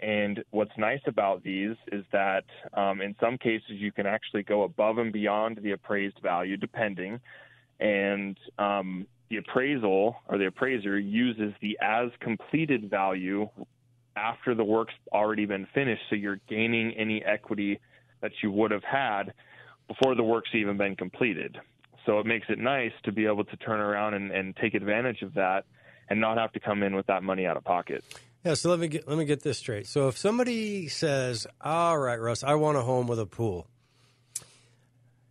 And what's nice about these is that in some cases you can actually go above and beyond the appraised value depending. And the appraisal or the appraiser uses the as completed value after the work's already been finished. So you're gaining any equity that you would have had before the work's even been completed. So it makes it nice to be able to turn around and take advantage of that and not have to come in with that money out of pocket. Yeah, so let me get this straight. So if somebody says, all right, Russ, I want a home with a pool,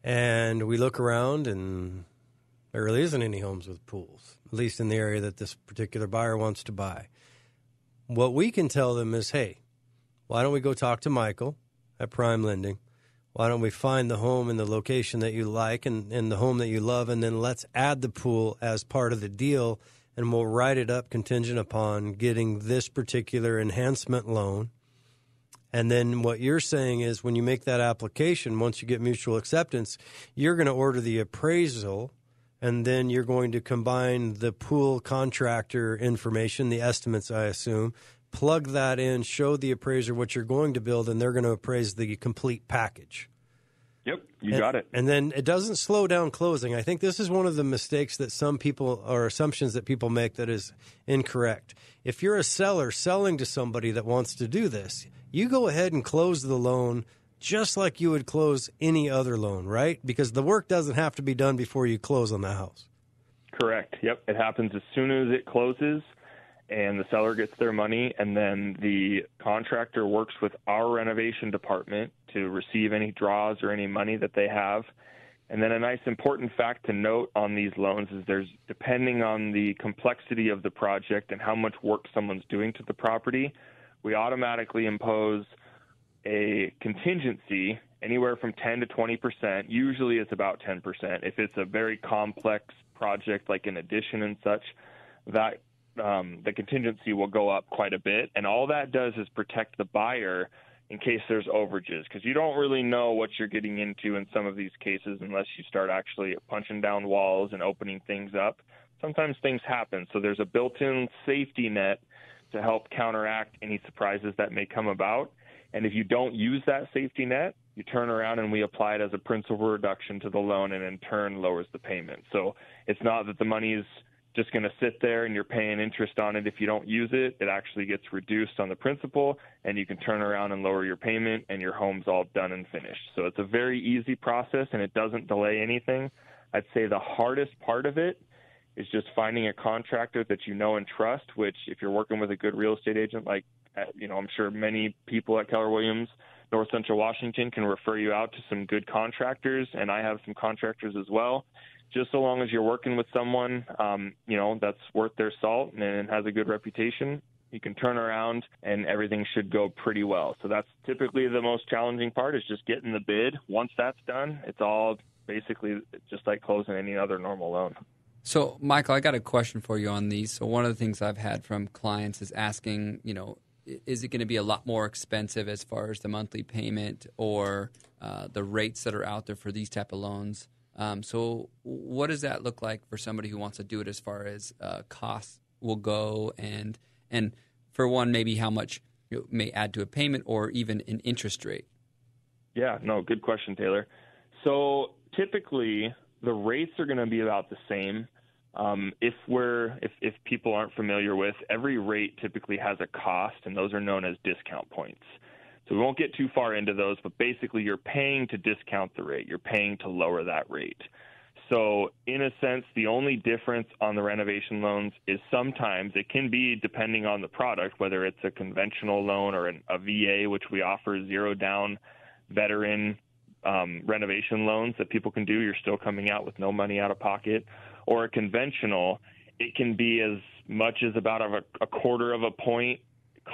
and we look around and there really isn't any homes with pools, at least in the area that this particular buyer wants to buy, what we can tell them is, hey, why don't we go talk to Michael at Prime Lending? Why don't we find the home in the location that you like and the home that you love, and then let's add the pool as part of the deal, and we'll write it up contingent upon getting this particular enhancement loan. And then what you're saying is when you make that application, once you get mutual acceptance, you're going to order the appraisal, and then you're going to combine the pool contractor information, the estimates, I assume, plug that in, show the appraiser what you're going to build, and they're going to appraise the complete package. Yep, you got it. And then it doesn't slow down closing. I think this is one of the mistakes that some people, or assumptions that people make, that is incorrect. If you're a seller selling to somebody that wants to do this, you go ahead and close the loan just like you would close any other loan, right? Because the work doesn't have to be done before you close on the house. Correct. Yep, it happens as soon as it closes and the seller gets their money, and then the contractor works with our renovation department to receive any draws or any money that they have. And then a nice important fact to note on these loans is there's, depending on the complexity of the project and how much work someone's doing to the property, we automatically impose a contingency anywhere from 10 to 20%. Usually it's about 10%. If it's a very complex project like an addition and such, that the contingency will go up quite a bit. And all that does is protect the buyer in case there's overages, because you don't really know what you're getting into in some of these cases unless you start actually punching down walls and opening things up. Sometimes things happen. So there's a built-in safety net to help counteract any surprises that may come about. And if you don't use that safety net, you turn around and we apply it as a principal reduction to the loan, and in turn lowers the payment. So it's not that the money is just going to sit there and you're paying interest on it if you don't use it. It actually gets reduced on the principal, and you can turn around and lower your payment, and your home's all done and finished. So it's a very easy process, and it doesn't delay anything. I'd say the hardest part of it is just finding a contractor that you know and trust, which if you're working with a good real estate agent, like, I'm sure many people at Keller Williams, North Central Washington, can refer you out to some good contractors, and I have some contractors as well. Just so long as you're working with someone, that's worth their salt and has a good reputation, you can turn around and everything should go pretty well. So that's typically the most challenging part, is just getting the bid. Once that's done, it's all basically just like closing any other normal loan. So, Michael, I got a question for you on these. So one of the things I've had from clients is asking, is it going to be a lot more expensive as far as the monthly payment or the rates that are out there for these type of loans? So what does that look like for somebody who wants to do it as far as costs will go, and for one, maybe how much it may add to a payment or even an interest rate? Yeah, no, good question, Taylor. So typically the rates are going to be about the same. If people aren't familiar with, every rate typically has a cost, and those are known as discount points. So we won't get too far into those, but basically you're paying to discount the rate. You're paying to lower that rate. So in a sense, the only difference on the renovation loans is sometimes it can be depending on the product, whether it's a conventional loan or a VA, which we offer zero down veteran renovation loans that people can do. You're still coming out with no money out of pocket. Or a conventional, it can be as much as about a quarter of a point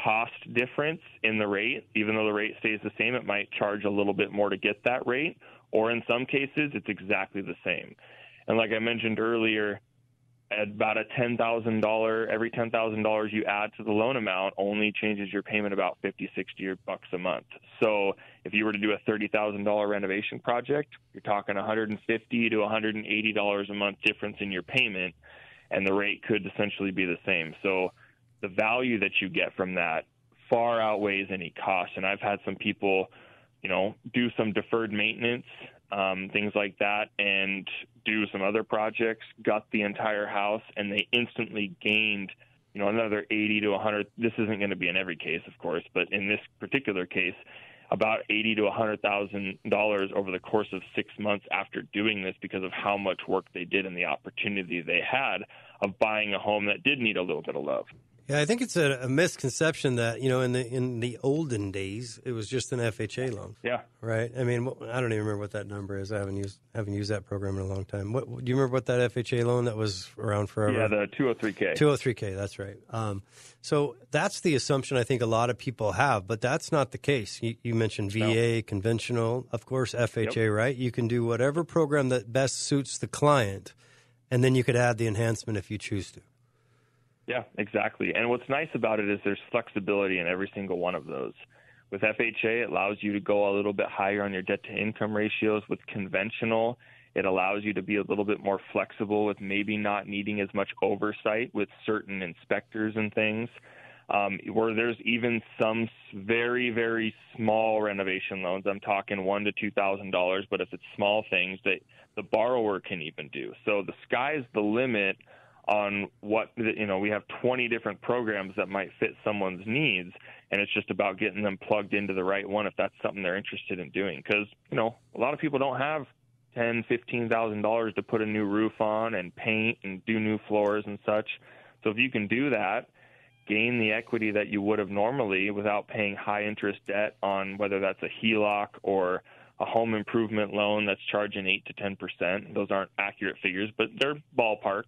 cost difference in the rate. Even though the rate stays the same, it might charge a little bit more to get that rate, or in some cases it's exactly the same. And like I mentioned earlier, at about a $10,000, every $10,000 you add to the loan amount only changes your payment about $50-60 a month. So if you were to do a $30,000 renovation project, you're talking $150 to $180 a month difference in your payment, and the rate could essentially be the same. So the value that you get from that far outweighs any cost. And I've had some people, do some deferred maintenance, things like that, and do some other projects, gut the entire house, and they instantly gained, another 80 to 100. This isn't going to be in every case, of course, but in this particular case, about $80,000 to $100,000 over the course of 6 months after doing this because of how much work they did and the opportunity they had of buying a home that did need a little bit of love. Yeah, I think it's a misconception that, in the olden days, it was just an FHA loan. Yeah. Right? I mean, I don't even remember what that number is. I haven't used that program in a long time. Do you remember what that FHA loan that was around forever? Yeah, the 203K. 203K, that's right. So that's the assumption I think a lot of people have, but that's not the case. You mentioned VA, conventional, of course, FHA, right? You can do whatever program that best suits the client, and then you could add the enhancement if you choose to. Yeah, exactly. And what's nice about it is there's flexibility in every single one of those. With FHA, it allows you to go a little bit higher on your debt-to-income ratios. With conventional, it allows you to be a little bit more flexible with maybe not needing as much oversight with certain inspectors and things, where there's even some very, very small renovation loans. I'm talking $1,000 to $2,000, but if it's small things that the borrower can even do. So the sky's the limit on what, we have 20 different programs that might fit someone's needs, and it's just about getting them plugged into the right one if that's something they're interested in doing. Because, a lot of people don't have $10,000, $15,000 to put a new roof on and paint and do new floors and such. So if you can do that, gain the equity that you would have normally without paying high interest debt on whether that's a HELOC or a home improvement loan that's charging 8 to 10%. Those aren't accurate figures, but they're ballpark.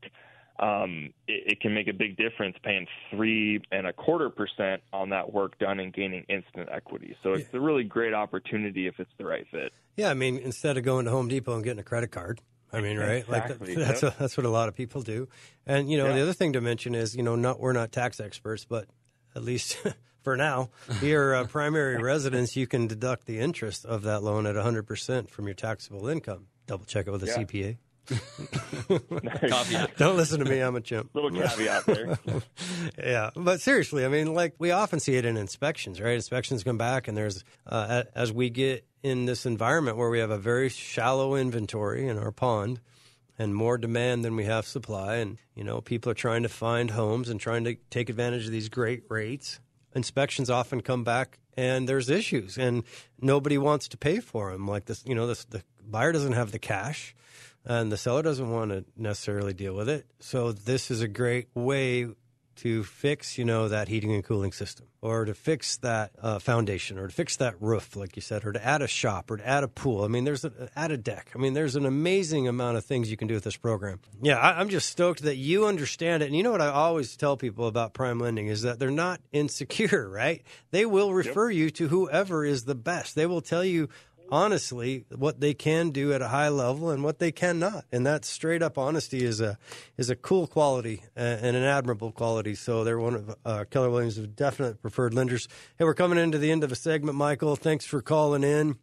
It can make a big difference paying 3.25% on that work done and gaining instant equity. So it's a really great opportunity if it's the right fit. Yeah, I mean, instead of going to Home Depot and getting a credit card, right? Exactly. Like that's what a lot of people do. And the other thing to mention is, we're not tax experts, but at least for now, your primary residence, you can deduct the interest of that loan at 100% from your taxable income. Double check it with a CPA. Don't listen to me, I'm a chimp. Little caveat there. Yeah, but seriously, I mean, like we often see it in inspections, right? Inspections come back, and there's as we get in this environment where we have a very shallow inventory in our pond and more demand than we have supply, and people are trying to find homes and trying to take advantage of these great rates. Inspections often come back and there's issues, and nobody wants to pay for them. Like this, the buyer doesn't have the cash, and the seller doesn't want to necessarily deal with it. So this is a great way to fix, that heating and cooling system, or to fix that foundation, or to fix that roof, like you said, or to add a shop, or to add a pool. I mean, add a deck. I mean, there's an amazing amount of things you can do with this program. Yeah, I'm just stoked that you understand it. And what I always tell people about prime lending is that they're not insecure, right? They will refer you to whoever is the best. They will tell you honestly what they can do at a high level and what they cannot, and that straight up honesty is a cool quality and an admirable quality. So they're one of Keller Williams' definite preferred lenders. Hey, we're coming into the end of a segment, Michael. Thanks for calling in.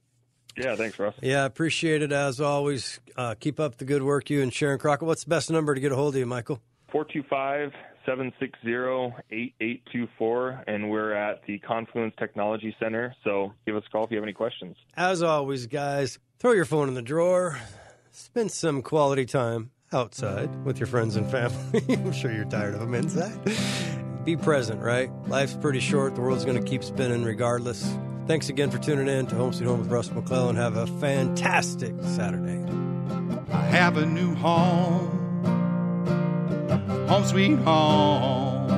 Yeah, thanks, Russ. Yeah, appreciate it as always. Keep up the good work, you and Sharon Crockett. What's the best number to get a hold of you, Michael? 425-760-8824, and we're at the Confluence Technology Center, so give us a call if you have any questions. As always, guys, throw your phone in the drawer, spend some quality time outside with your friends and family. I'm sure you're tired of them inside. Be present, right? Life's pretty short. The world's going to keep spinning regardless. Thanks again for tuning in to Home Sweet Home with Russ McClellan. Have a fantastic Saturday. I have a new home. Home sweet home.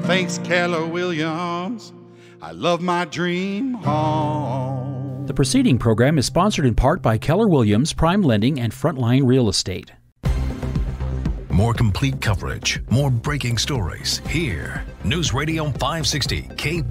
Thanks, Keller Williams. I love my dream home. The preceding program is sponsored in part by Keller Williams, Prime Lending, and Frontline Real Estate. More complete coverage, more breaking stories here. News Radio 560 K.